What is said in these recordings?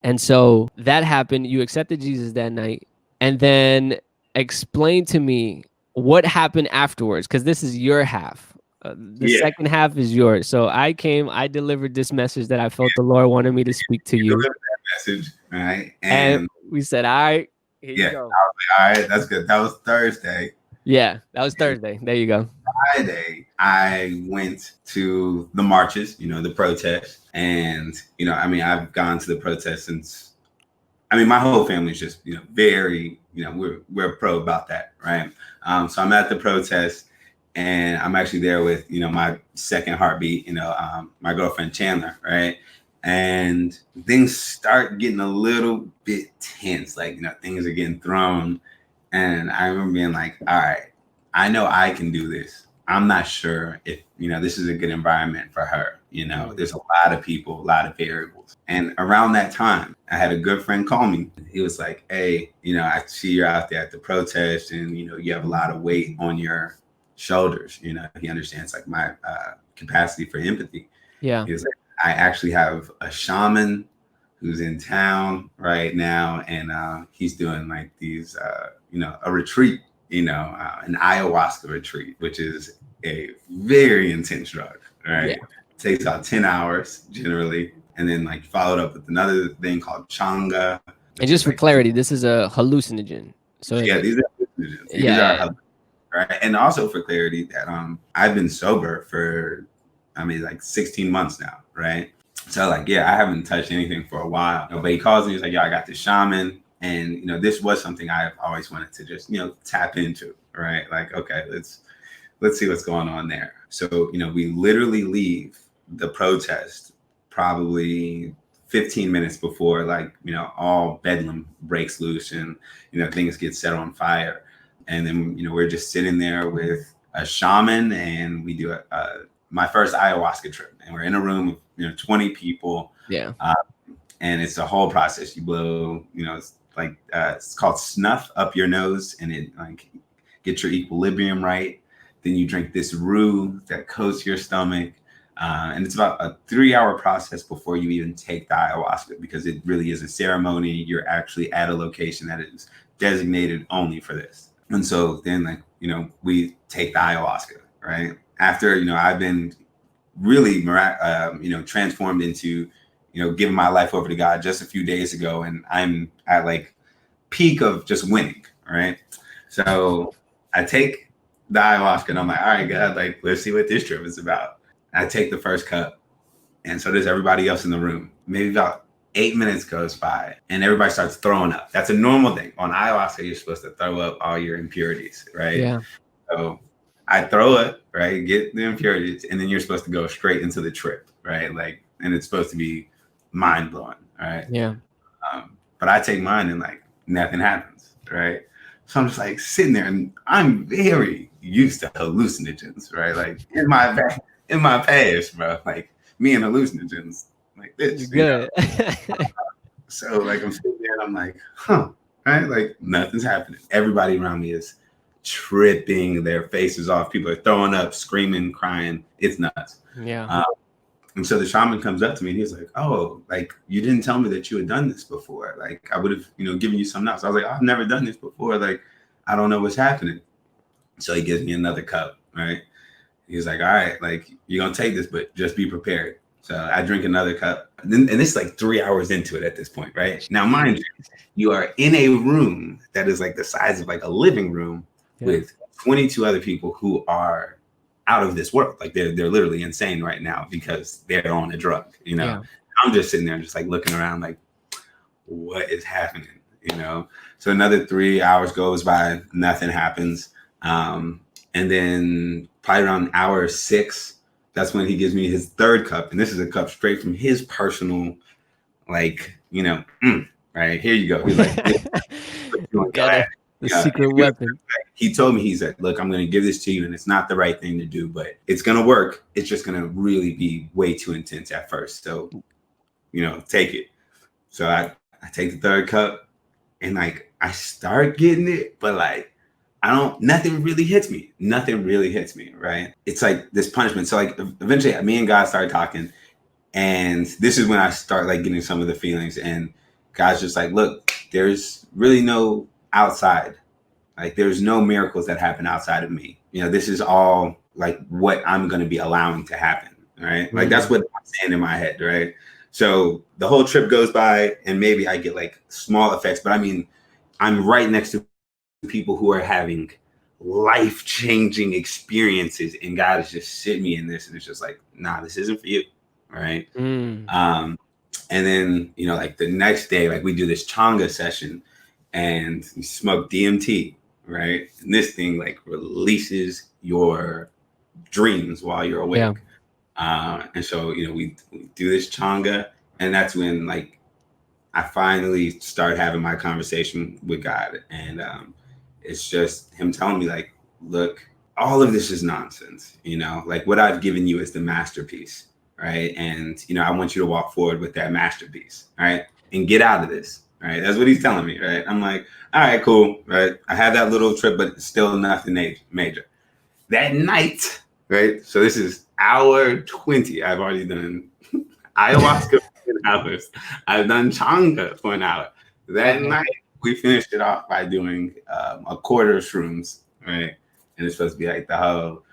And so that happened. You accepted Jesus that night. And then explain to me what happened afterwards, because this is your half. The Yeah. second half is yours. So I came, I delivered this message that I felt the Lord wanted me to speak to You you. delivered that message, right? And And we said, all right, here yeah, you I go. was like, all right, that's good. That was Thursday. Yeah, that was And Thursday. There you go. Friday, I went to the marches, the protests. And, I mean, I've gone to the protests since, I mean, my whole family's just, very, we're pro about that, right? So I'm at the protest and I'm actually there with, my second heartbeat, my girlfriend Chandler, right? And things start getting a little bit tense, like, things are getting thrown. And I remember being like, all right, I know I can do this. I'm not sure if, this is a good environment for her. There's a lot of people, a lot of variables. And around that time, I had a good friend call me. He was like, hey, I see you're out there at the protest and, you have a lot of weight on your shoulders. He understands like my capacity for empathy. Yeah. He was like, I actually have a shaman who's in town right now. And he's doing like these, a retreat, an ayahuasca retreat, which is a very intense drug, Yeah. right? It takes about 10 hours generally. And then like followed up with another thing called changa, And which just is for like, clarity, this is a hallucinogen. So yeah, these are these yeah, are right. And also for clarity that I've been sober for I mean like 16 months now, right? So like yeah, I haven't touched anything for a while. But he calls me, he's like, yo, I got this shaman. And this was something I've always wanted to just, tap into, right? Like, okay, let's see what's going on there. So, we literally leave the protest probably 15 minutes before like, all bedlam breaks loose and, things get set on fire. And then, we're just sitting there with a shaman and we do my first ayahuasca trip. And we're in a room of, 20 people. yeah, And it's a whole process. You blow, it's like, it's called snuff up your nose and it like get your equilibrium right. Then you drink this roux that coats your stomach. And it's about a 3-hour process before you even take the ayahuasca because it really is a ceremony. You're actually at a location that is designated only for this. And so then, like, we take the ayahuasca, right? After, I've been really, transformed into, giving my life over to God just a few days ago. And I'm at like peak of just winning, right? So I take the ayahuasca and I'm like, all right, God, like, let's see what this trip is about. I take the first cup. And so does everybody else in the room. Maybe about 8 minutes goes by and everybody starts throwing up. That's a normal thing. On ayahuasca, you're supposed to throw up all your impurities, right? yeah, So I throw it, right? Get the impurities, and then you're supposed to go straight into the trip, right? Like, and it's supposed to be mind blowing, right? yeah. But I take mine and like nothing happens, right? So I'm just like sitting there, and I'm very used to hallucinogens, right? Like in my past, bro, like me and hallucinogens, like You're this, good. So like I'm sitting there, and I'm like, huh, right? Like nothing's happening. Everybody around me is tripping their faces off. People are throwing up, screaming, crying. It's nuts. Yeah. Uh, and so the shaman comes up to me and he's like, oh, like you didn't tell me that you had done this before. Like I would have, given you something else. I was like, I've never done this before. Like, I don't know what's happening. So he gives me another cup, right? He's like, all right, like you're gonna take this, but just be prepared. So I drink another cup. And it's like 3 hours into it at this point, right? Now, mind you, you are in a room that is like the size of like a living room Yeah. with 22 other people who are out of this world. Like they're literally insane right now because they're on a drug, Yeah. I'm just sitting there just like looking around like, what is happening? So another 3 hours goes by, nothing happens. And then probably around hour 6, that's when he gives me his third cup. And this is a cup straight from his personal, like, right, here you go. He's like, Got the secret weapon. he told me, he said, look, I'm going to give this to you and it's not the right thing to do, but it's going to work. It's just going to really be way too intense at first. So, take it. So I take the third cup and like, I start getting it, but like, nothing really hits me. Nothing really hits me, right? It's like this punishment. So like eventually me and God started talking and this is when I start like getting some of the feelings and God's just like, look, there's really no outside. Like there's no miracles that happen outside of me. You know, this is all like what I'm going to be allowing to happen. Right. Like that's what I'm saying in my head. Right. So the whole trip goes by and maybe I get like small effects, but I mean, I'm right next to people who are having life-changing experiences, and God is just sitting me in this, and it's just like, nah, this isn't for you. Right. And then, you know, like the next day, like we do this changa session and we smoke DMT, right? And this thing like releases your dreams while you're awake. And so, you know, we do this changa, and that's when like I finally start having my conversation with God. And it's just him telling me like, look, all of this is nonsense. You know, like what I've given you is the masterpiece. Right. And, you know, I want you to walk forward with that masterpiece. Right. And get out of this. Right. That's what he's telling me. Right. I'm like, all right, cool. Right. I had that little trip, but still nothing major. That night. Right. So this is hour 20. I've already done ayahuasca for 10 hours. I've done changa for an hour. That night, we finished it off by doing a quarter of shrooms. Right. And it's supposed to be like the whole,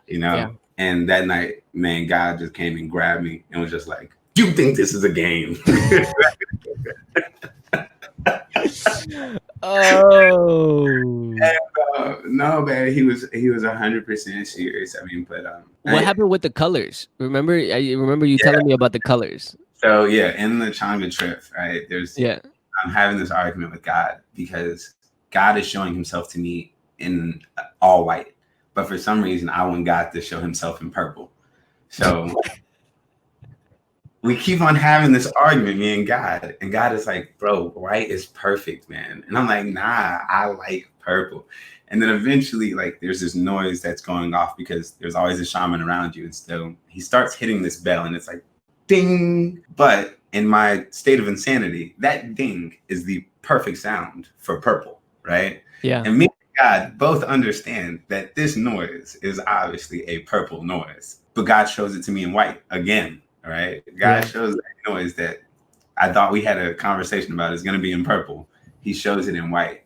you know. Yeah. And that night, man, God just came and grabbed me and was just like, "You think this is a game?" Oh. And, no, man, he was 100% serious. I mean, but what happened with the colors? Remember you telling me about the colors. So yeah, in the changa trip, right? I'm having this argument with God because God is showing himself to me in all white. But for some reason, I want God to show himself in purple. So we keep on having this argument, me and God. And God is like, bro, white is perfect, man. And I'm like, nah, I like purple. And then eventually, like, there's this noise that's going off because there's always a shaman around you. And so he starts hitting this bell and it's like, ding. But in my state of insanity, that ding is the perfect sound for purple, right? Yeah. And me God both understand that this noise is obviously a purple noise, but God shows it to me in white again. All right. God shows that noise that I thought we had a conversation about is going to be in purple. He shows it in white.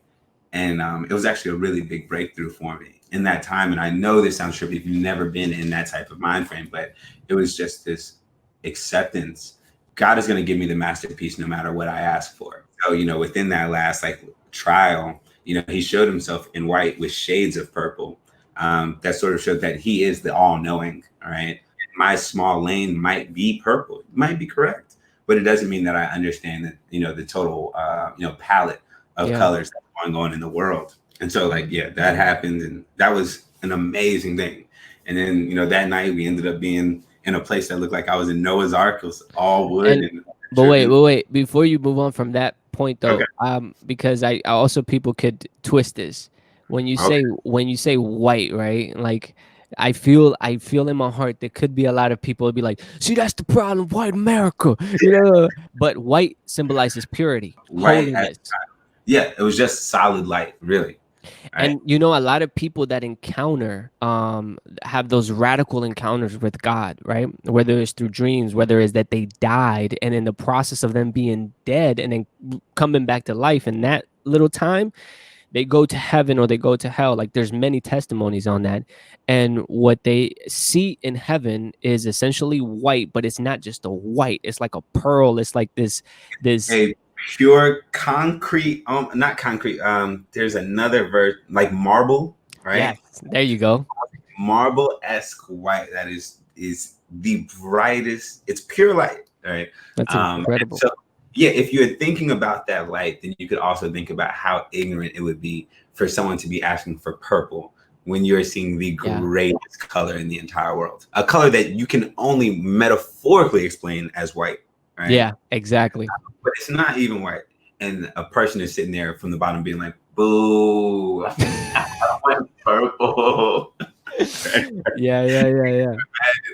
And it was actually a really big breakthrough for me in that time. And I know this sounds trippy if you've never been in that type of mind frame, but it was just this acceptance. God is going to give me the masterpiece no matter what I ask for. So, you know, within that last like trial, you know, he showed himself in white with shades of purple. That sort of showed that he is the all-knowing. All right. My small lane might be purple, might be correct, but it doesn't mean that I understand that, you know, the total, you know, palette of colors that's going on in the world. And so like, yeah, that happened. And that was an amazing thing. And then, you know, that night we ended up being in a place that looked like I was in Noah's Ark. It was all wood. But wait, before you move on from that point though, because I also people could twist this when you say white, right? Like I feel in my heart there could be a lot of people would be like, see, that's the problem, white America, you know. But white symbolizes purity, holiness. Yeah, it was just solid light, really. Right. And you know, a lot of people that encounter have those radical encounters with God, right? Whether it's through dreams, whether it's that they died, and in the process of them being dead and then coming back to life in that little time, they go to heaven or they go to hell. Like there's many testimonies on that. And what they see in heaven is essentially white, but it's not just a white. It's like a pearl. It's like this a pure concrete, not concrete. There's another verse like marble, right? Yes, there you go. Marble-esque white that is the brightest. It's pure light, right? That's incredible. So yeah, if you're thinking about that light, then you could also think about how ignorant it would be for someone to be asking for purple when you're seeing the greatest color in the entire world, a color that you can only metaphorically explain as white. Right? Yeah, exactly. But it's not even white. And a person is sitting there from the bottom being like, boo, I want purple. Yeah.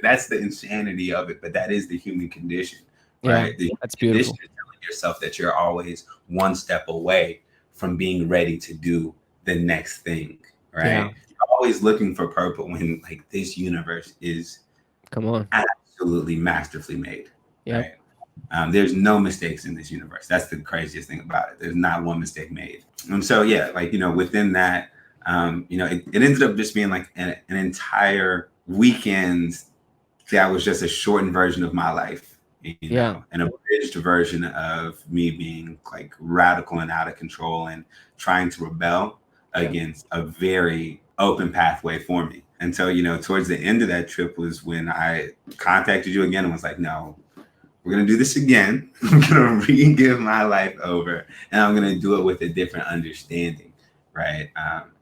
That's the insanity of it. But that is the human condition, right? Yeah, that's beautiful. Telling yourself that you're always one step away from being ready to do the next thing, right? Yeah. You're always looking for purple when like this universe is absolutely masterfully made. Yeah. Right? There's no mistakes in this universe. That's the craziest thing about it. There's not one mistake made. And so, yeah, like, within that, it ended up just being like an entire weekend that was just a shortened version of my life, Yeah. an abridged version of me being like radical and out of control and trying to rebel against a very open pathway for me. And so, towards the end of that trip was when I contacted you again and was like, no, we're going to do this again. I'm going to re-give my life over, and I'm going to do it with a different understanding, right?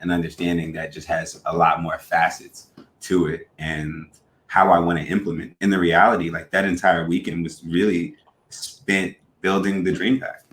An understanding that just has a lot more facets to it and how I want to implement. In the reality, like that entire weekend was really spent building the dream pack.